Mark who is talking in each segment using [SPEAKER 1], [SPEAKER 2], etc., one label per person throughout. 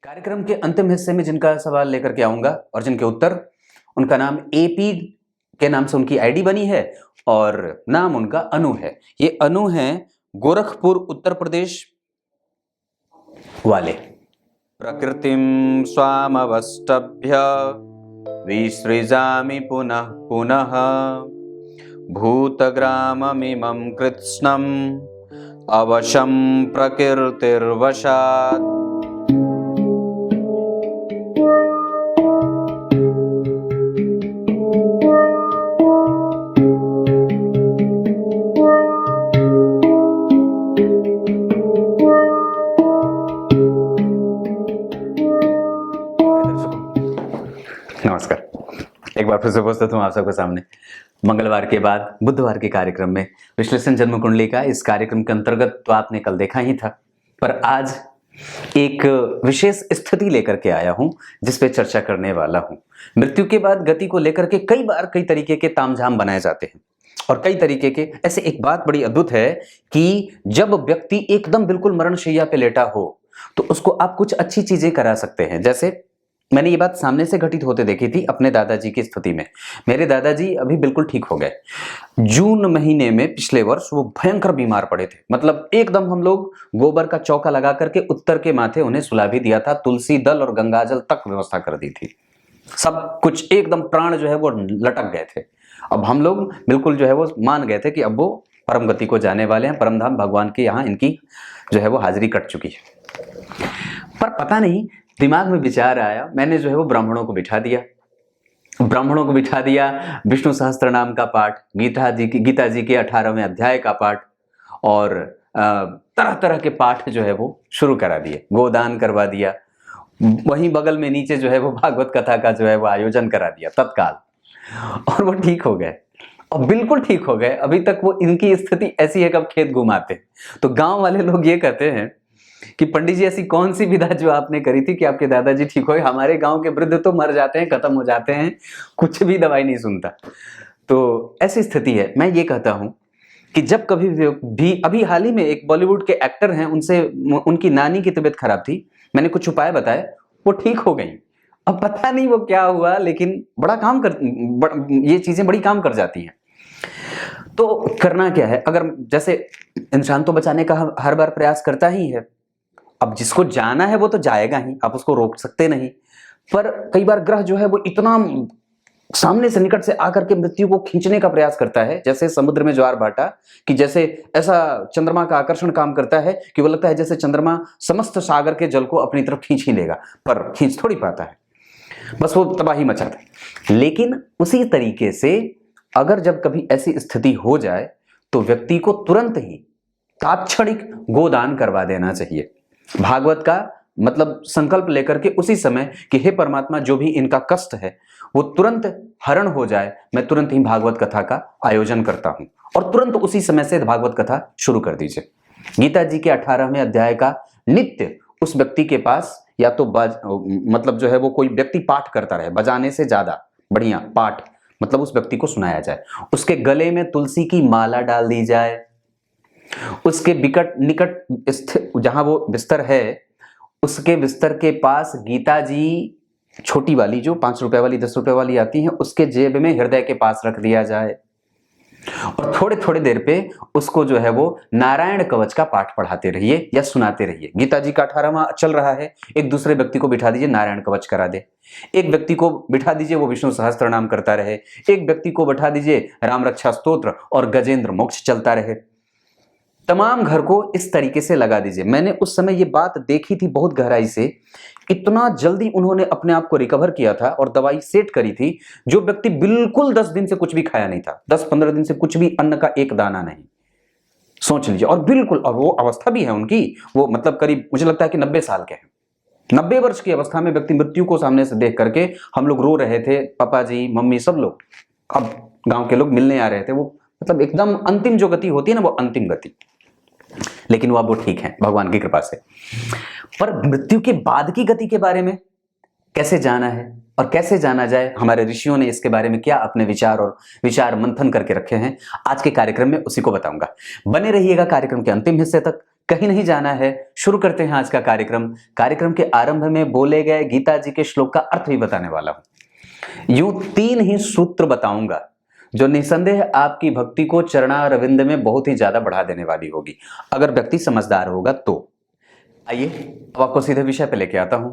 [SPEAKER 1] कार्यक्रम के अंतिम हिस्से में जिनका सवाल लेकर के आऊंगा और जिनके उत्तर, उनका नाम एपी के नाम से उनकी आईडी बनी है और नाम उनका अनु है। ये अनु है गोरखपुर उत्तर प्रदेश वाले। प्रकृतिम स्वामवष्टभ्य विसृजामि पुनः पुनः भूतग्राममिमं कृत्स्नम् अवशं प्रकृतिर्वशात्। नमस्कार, एक बार फिर से उपस्थित हूँ आप सबके सामने मंगलवार के बाद बुधवार के कार्यक्रम में। विश्लेषण जन्म कुंडली का इस कार्यक्रम के अंतर्गत तो आपने कल देखा ही था, पर आज एक विशेष स्थिति लेकर के आया हूं जिस पे चर्चा करने वाला हूं। मृत्यु के बाद गति को लेकर के कई बार कई तरीके के तामझाम बनाए जाते हैं और कई तरीके के ऐसे। एक बात बड़ी अद्भुत है कि जब व्यक्ति एकदम बिल्कुल मरणशैया पे लेटा हो तो उसको आप कुछ अच्छी चीजें करा सकते हैं। जैसे मैंने ये बात सामने से घटित होते देखी थी अपने दादाजी की स्थिति में। मेरे दादाजी अभी बिल्कुल ठीक हो गए। जून महीने में पिछले वर्ष वो भयंकर बीमार पड़े थे। मतलब एकदम हम लोग गोबर का चौका लगा करके उत्तर के माथे उन्हें सुला भी दिया था, तुलसी दल और गंगाजल तक व्यवस्था कर दी थी। सब कुछ एकदम, प्राण जो है वो लटक गए थे। अब हम लोग बिल्कुल जो है वो मान गए थे कि अब वो परम गति को जाने वाले हैं, परमधाम भगवान के यहाँ इनकी जो है वो हाजिरी कट चुकी है। पर पता नहीं दिमाग में विचार आया, मैंने जो है वो ब्राह्मणों को बिठा दिया। विष्णु सहस्त्र नाम का पाठ, गीता जी के 18वें अध्याय का पाठ और तरह तरह के पाठ जो है वो शुरू करा दिए। गोदान करवा दिया, वहीं बगल में नीचे जो है वो भागवत कथा का जो है वो आयोजन करा दिया तत्काल, और वो ठीक हो गए और बिल्कुल ठीक हो गए। अभी तक वो इनकी स्थिति ऐसी है कब खेत घुमाते। तो गांव वाले लोग ये कहते हैं कि पंडित जी ऐसी कौन सी विधा जो आपने करी थी कि आपके दादाजी ठीक हो गए? हमारे गांव के वृद्ध तो मर जाते हैं, खत्म हो जाते हैं, कुछ भी दवाई नहीं सुनता। तो ऐसी स्थिति है। मैं ये कहता हूं कि जब कभी भी, अभी हाल ही में एक बॉलीवुड के एक्टर हैं, उनसे उनकी नानी की तबीयत खराब थी, मैंने कुछ उपाय बताए, वो ठीक हो गई। अब पता नहीं वो क्या हुआ, लेकिन ये चीजें बड़ी काम कर जाती हैं। तो करना क्या है? अगर जैसे इंसान तो बचाने का हर बार प्रयास करता ही है। अब जिसको जाना है वो तो जाएगा ही, आप उसको रोक सकते नहीं। पर कई बार ग्रह जो है वो इतना सामने से, निकट से आकर के मृत्यु को खींचने का प्रयास करता है, जैसे समुद्र में ज्वार भाटा, कि जैसे ऐसा चंद्रमा का आकर्षण काम करता है कि वो लगता है जैसे चंद्रमा समस्त सागर के जल को अपनी तरफ खींच ही लेगा, पर खींच थोड़ी पाता है, बस वो तबाही मचाता है। लेकिन उसी तरीके से अगर जब कभी ऐसी स्थिति हो जाए तो व्यक्ति को तुरंत ही तात्क्षणिक गोदान करवा देना चाहिए। भागवत का मतलब संकल्प लेकर के उसी समय कि हे परमात्मा, जो भी इनका कष्ट है वो तुरंत हरण हो जाए, मैं तुरंत ही भागवत कथा का आयोजन करता हूं, और तुरंत उसी समय से भागवत कथा शुरू कर दीजिए। गीता जी के 18वें अध्याय का नित्य उस व्यक्ति के पास, या तो मतलब जो है वो कोई व्यक्ति पाठ करता रहे, बजाने से ज्यादा बढ़िया पाठ, मतलब उस व्यक्ति को सुनाया जाए। उसके गले में तुलसी की माला डाल दी जाए, उसके निकट स्थित जहां वो बिस्तर है उसके बिस्तर के पास गीता जी छोटी वाली, जो 5 रुपए वाली 10 रुपए वाली आती है, उसके जेब में हृदय के पास रख दिया जाए, और थोड़े थोड़े देर पे उसको जो है वो नारायण कवच का पाठ पढ़ाते रहिए या सुनाते रहिए। गीता जी का 18वां चल रहा है, एक दूसरे व्यक्ति को बिठा दीजिए नारायण कवच करा दे, एक व्यक्ति को बिठा दीजिए वो विष्णु सहस्त्र नाम करता रहे, एक व्यक्ति को बिठा दीजिए राम रक्षा स्तोत्र और गजेंद्र मोक्ष चलता रहे। तमाम घर को इस तरीके से लगा दीजिए। मैंने उस समय ये बात देखी थी बहुत गहराई से। इतना जल्दी उन्होंने अपने आप को रिकवर किया था और दवाई सेट करी थी। जो व्यक्ति बिल्कुल 10 दिन से कुछ भी खाया नहीं था, 10-15 दिन से कुछ भी अन्न का एक दाना नहीं, सोच लीजिए। और बिल्कुल, और वो अवस्था भी है उनकी, वो मतलब करीब मुझे लगता है कि 90 साल के हैं। 90 वर्ष की अवस्था में व्यक्ति मृत्यु को सामने से देख करके हम लोग रो रहे थे, पापा जी मम्मी सब लोग, अब गांव के लोग मिलने आ रहे थे। वो मतलब एकदम अंतिम जो गति होती है ना, वो अंतिम गति। लेकिन वो अब वो ठीक है भगवान की कृपा से। पर मृत्यु के बाद की गति के बारे में कैसे जाना है और कैसे जाना जाए, हमारे ऋषियों ने इसके बारे में क्या अपने विचार मंथन करके रखे हैं, आज के कार्यक्रम में उसी को बताऊंगा। बने रहिएगा कार्यक्रम के अंतिम हिस्से तक। कहीं नहीं जाना है, शुरू करते हैं आज का कार्यक्रम। कार्यक्रम के आरंभ में बोले गए गीता जी के श्लोक का अर्थ भी बताने वाला हूं। यूं 3 ही सूत्र बताऊंगा जो निसंदेह आपकी भक्ति को चरणारविंद में बहुत ही ज्यादा बढ़ा देने वाली होगी, अगर व्यक्ति समझदार होगा तो। आइए अब आपको सीधे विषय पे लेके आता हूं।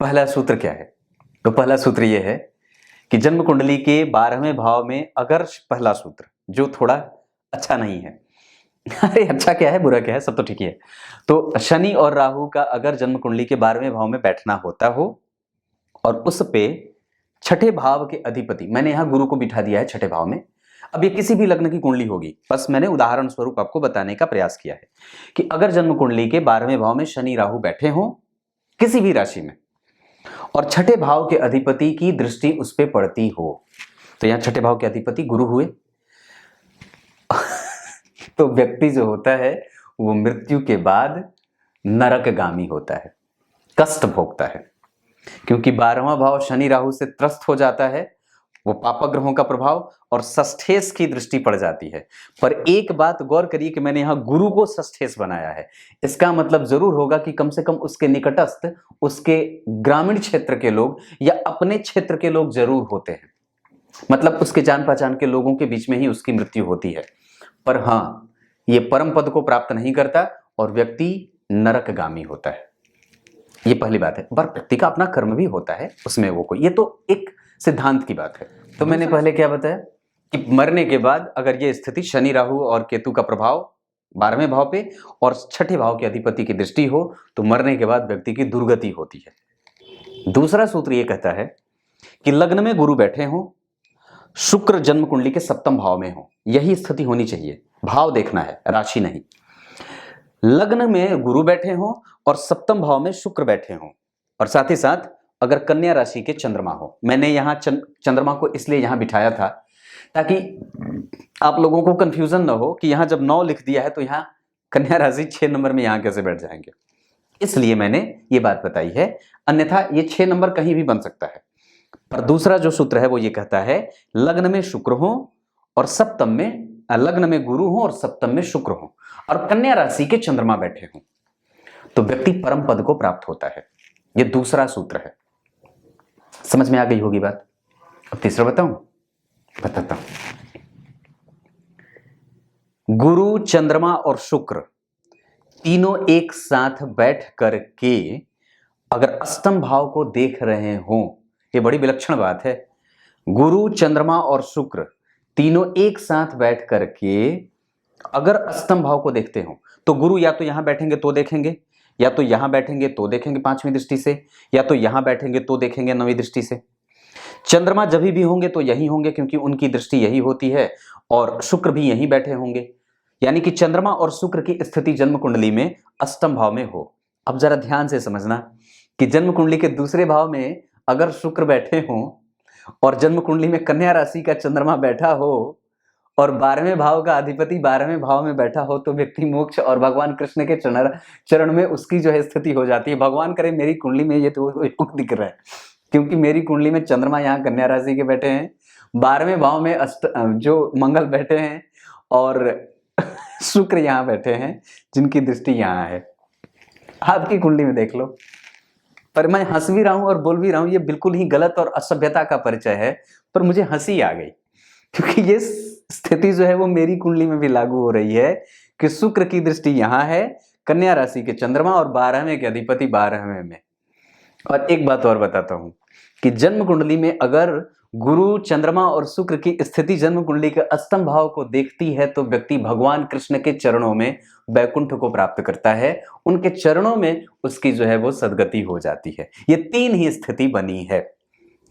[SPEAKER 1] पहला सूत्र क्या है? तो पहला सूत्र यह है कि जन्म कुंडली के 12वें भाव में, अगर पहला सूत्र जो थोड़ा अच्छा नहीं है, अरे अच्छा क्या है बुरा क्या है, सब तो ठीक ही है। तो शनि और राहु का अगर जन्म कुंडली के 12वें भाव में बैठना होता हो और उस पे छठे भाव के अधिपति, मैंने यहां गुरु को बिठा दिया है छठे भाव में। अब ये किसी भी लग्न की कुंडली होगी, बस मैंने उदाहरण स्वरूप आपको बताने का प्रयास किया है कि अगर जन्म कुंडली के 12वें भाव में शनि राहु बैठे हो किसी भी राशि में और छठे भाव के अधिपति की दृष्टि उस पर पड़ती हो, तो यहां छठे भाव के अधिपति गुरु हुए, तो व्यक्ति जो होता है वो मृत्यु के बाद नरकगामी होता है, कष्ट भोगता है, क्योंकि 12वां भाव शनि राहु से त्रस्त हो जाता है, वो पाप ग्रहों का प्रभाव और षष्ठेश की दृष्टि पड़ जाती है। पर एक बात गौर करिए कि मैंने यहां गुरु को षष्ठेश बनाया है, इसका मतलब जरूर होगा कि कम से कम उसके निकटस्थ, उसके ग्रामीण क्षेत्र के लोग या अपने क्षेत्र के लोग जरूर होते हैं, मतलब उसके जान पहचान के लोगों के बीच में ही उसकी मृत्यु होती है। पर हाँ, ये परम पद को प्राप्त नहीं करता और व्यक्ति नरकगामी होता है। ये पहली बात है। पर व्यक्ति का अपना कर्म भी होता है, उसमें वो कोई, ये तो एक सिद्धांत की बात है। तो मैंने पहले क्या बताया कि मरने के बाद अगर ये स्थिति शनि राहु और केतु का प्रभाव 12वें भाव पे और छठे भाव के अधिपति की दृष्टि हो तो मरने के बाद व्यक्ति की दुर्गति होती है। दूसरा सूत्र ये कहता है कि लग्न में गुरु बैठे हो, शुक्र जन्म कुंडली के 7वें भाव में हो, यही स्थिति होनी चाहिए। भाव देखना है, राशि नहीं। लग्न में गुरु बैठे हो और 7वें भाव में शुक्र बैठे हो, और साथ ही साथ अगर कन्या राशि के चंद्रमा हो। मैंने यहां चंद्रमा को इसलिए यहां बिठाया था ताकि आप लोगों को कंफ्यूजन ना हो कि यहां जब 9 लिख दिया है तो यहां कन्या राशि 6 नंबर में यहां कैसे बैठ जाएंगे, इसलिए मैंने ये बात बताई है। अन्यथा ये 6 नंबर कहीं भी बन सकता है। पर दूसरा जो सूत्र है वो ये कहता है लग्न में शुक्र हो और सप्तम में, लग्न में गुरु हो और सप्तम में शुक्र हो और कन्या राशि के चंद्रमा बैठे हो तो व्यक्ति परम पद को प्राप्त होता है। ये दूसरा सूत्र है। समझ में आ गई होगी बात। अब तीसरा बताता हूं। गुरु, चंद्रमा और शुक्र तीनों एक साथ बैठ करके अगर अष्टम भाव को देख रहे हो, ये बड़ी विलक्षण बात है। गुरु, चंद्रमा और शुक्र तीनों एक साथ बैठ करके अगर अष्टम भाव को देखते हो तो गुरु या तो यहां बैठेंगे तो देखेंगे, या तो यहां बैठेंगे तो देखेंगे 5वीं दृष्टि से, या तो यहां बैठेंगे तो देखेंगे 9वीं दृष्टि से। चंद्रमा जब भी होंगे तो यही होंगे क्योंकि उनकी दृष्टि यही होती है, और शुक्र भी यहीं बैठे होंगे, यानी कि चंद्रमा और शुक्र की स्थिति जन्म कुंडली में अष्टम भाव में हो। अब जरा ध्यान से समझना कि जन्म कुंडली के दूसरे भाव में अगर शुक्र बैठे हो और जन्म कुंडली में कन्या राशि का चंद्रमा बैठा हो और 12वें भाव का अधिपति 12वें भाव में बैठा हो तो व्यक्ति मोक्ष और भगवान कृष्ण के चरण में उसकी जो है स्थिति हो जाती है। भगवान करे मेरी कुंडली में ये तो योग दिख रहा है, क्योंकि मेरी कुंडली में चंद्रमा यहाँ कन्या राशि के बैठे हैं, 12वें भाव में जो मंगल बैठे हैं और शुक्र यहाँ बैठे हैं जिनकी दृष्टि यहाँ है। आपकी कुंडली में देख लो। पर मैं हंस भी रहा हूं और बोल भी रहा हूं, ये बिल्कुल ही गलत और असभ्यता का परिचय है, पर मुझे हंसी आ गई क्योंकि ये स्थिति जो है वो मेरी कुंडली में भी लागू हो रही है कि शुक्र की दृष्टि यहाँ है, कन्या राशि के चंद्रमा और 12वें के अधिपति 12वें में। और एक बात और बताता हूं कि जन्म कुंडली में अगर गुरु, चंद्रमा और शुक्र की स्थिति जन्म कुंडली के अष्टम भाव को देखती है तो व्यक्ति भगवान कृष्ण के चरणों में वैकुंठ को प्राप्त करता है, उनके चरणों में उसकी जो है वो सदगति हो जाती है। ये 3 ही स्थिति बनी है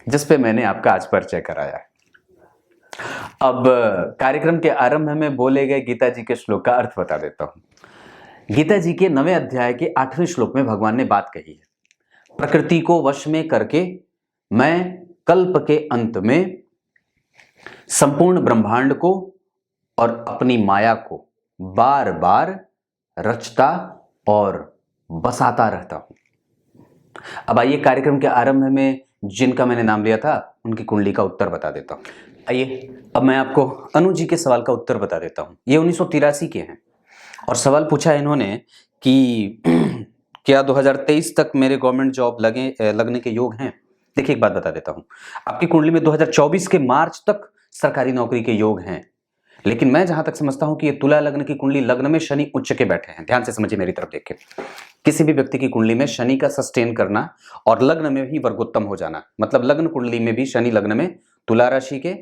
[SPEAKER 1] जिस पे मैंने आपका आज परिचय कराया है। अब कार्यक्रम के आरंभ में बोले गए गीता जी के श्लोक का अर्थ बता देता हूं। गीता जी के 9वें अध्याय के 8वें श्लोक में भगवान ने बात कही है, प्रकृति को वश में करके मैं कल्प के अंत में संपूर्ण ब्रह्मांड को और अपनी माया को बार बार रचता और बसाता रहता हूं। अब आइए कार्यक्रम के आरंभ में जिनका मैंने नाम लिया था उनकी कुंडली का उत्तर बता देता हूं। आइए अब मैं आपको अनु जी के सवाल का उत्तर बता देता हूं। ये 1983 के हैं और सवाल पूछा इन्होंने कि क्या 2023 तक मेरे गवर्नमेंट जॉब लगने के योग हैं। देखिए एक बात बता देता हूं, आपकी कुंडली में 2024 के मार्च तक सरकारी नौकरी के योग हैं, लेकिन मैं जहां तक समझता हूं कि ये तुला लग्न की कुंडली, लग्न में शनि उच्च के बैठे हैं। ध्यान से समझिए मेरी तरफ देख के, किसी भी व्यक्ति की कुंडली में शनि का सस्टेन करना और लग्न में भी वर्गोत्तम हो जाना, मतलब लग्न कुंडली में भी शनि लग्न में तुला राशि के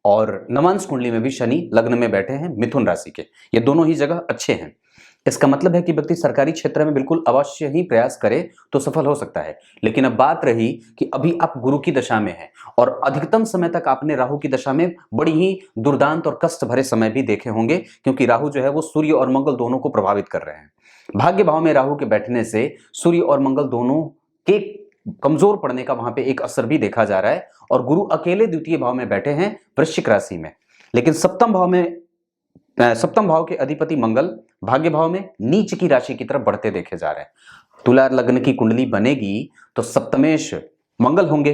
[SPEAKER 1] और नवांश कुंडली में भी शनि लग्न में बैठे हैं मिथुन राशि के, ये दोनों ही जगह अच्छे हैं। इसका मतलब है कि व्यक्ति सरकारी क्षेत्र में बिल्कुल अवश्य ही प्रयास करे तो सफल हो सकता है। लेकिन अब बात रही कि अभी आप गुरु की दशा में हैं और अधिकतम समय तक आपने राहु की दशा में बड़ी ही दुर्दांत और कष्ट भरे समय भी देखे होंगे, क्योंकि राहु जो है वो सूर्य और मंगल दोनों को प्रभावित कर रहे हैं। भाग्य भाव में राहु के बैठने से सूर्य और मंगल दोनों के कमजोर पड़ने का वहां पे एक असर भी देखा जा रहा है, और गुरु अकेले द्वितीय भाव में बैठे हैं वृश्चिक राशि में। लेकिन सप्तम भाव के अधिपति मंगल भाग्य भाव में नीच की राशि की तरफ बढ़ते देखे जा रहे हैं। तुला लग्न की कुंडली बनेगी तो सप्तमेश मंगल होंगे।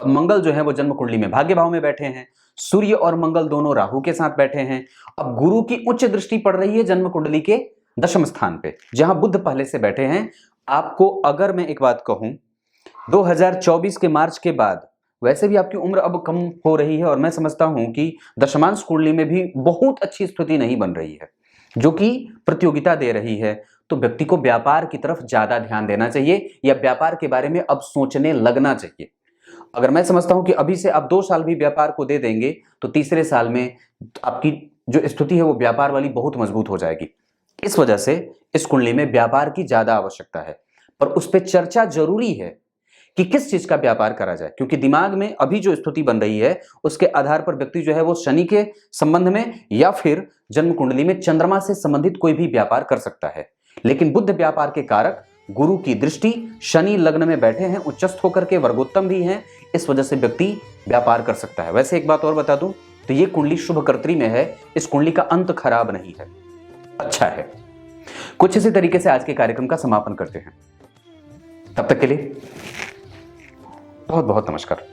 [SPEAKER 1] मंगल जो है वो जन्म कुंडली में भाग्य भाव में बैठे हैं, सूर्य और मंगल दोनों राहु के साथ बैठे हैं। अब गुरु की उच्च दृष्टि पड़ रही है जन्म कुंडली के दशम स्थान पे, जहां बुध पहले से बैठे हैं। आपको अगर मैं एक बात कहूं, 2024 के मार्च के बाद वैसे भी आपकी उम्र अब कम हो रही है, और मैं समझता हूं कि दशमांश कुंडली में भी बहुत अच्छी स्थिति नहीं बन रही है जो कि प्रतियोगिता दे रही है। तो व्यक्ति को व्यापार की तरफ ज्यादा ध्यान देना चाहिए, या व्यापार के बारे में अब सोचने लगना चाहिए। अगर मैं समझता हूं कि अभी से आप 2 साल भी व्यापार को दे देंगे तो तीसरे साल में आपकी जो स्थिति है वो व्यापार वाली बहुत मजबूत हो जाएगी। इस वजह से इस कुंडली में व्यापार की ज्यादा आवश्यकता है, पर उस पर चर्चा जरूरी है कि किस चीज का व्यापार करा जाए, क्योंकि दिमाग में अभी जो स्थिति बन रही है उसके आधार पर व्यक्ति जो है वो शनि के संबंध में या फिर जन्म कुंडली में चंद्रमा से संबंधित कोई भी व्यापार कर सकता है। लेकिन बुध व्यापार के कारक गुरु की दृष्टि, शनि लग्न में बैठे हैं, उच्चस्थ होकर के वर्गोत्तम भी हैं, इस वजह से व्यक्ति व्यापार कर सकता है। वैसे एक बात और बता दूं तो ये कुंडली शुभकर्त्री में है, इस कुंडली का अंत खराब नहीं है, अच्छा है। कुछ इसी तरीके से आज के कार्यक्रम का समापन करते हैं। तब तक के लिए बहुत बहुत नमस्कार।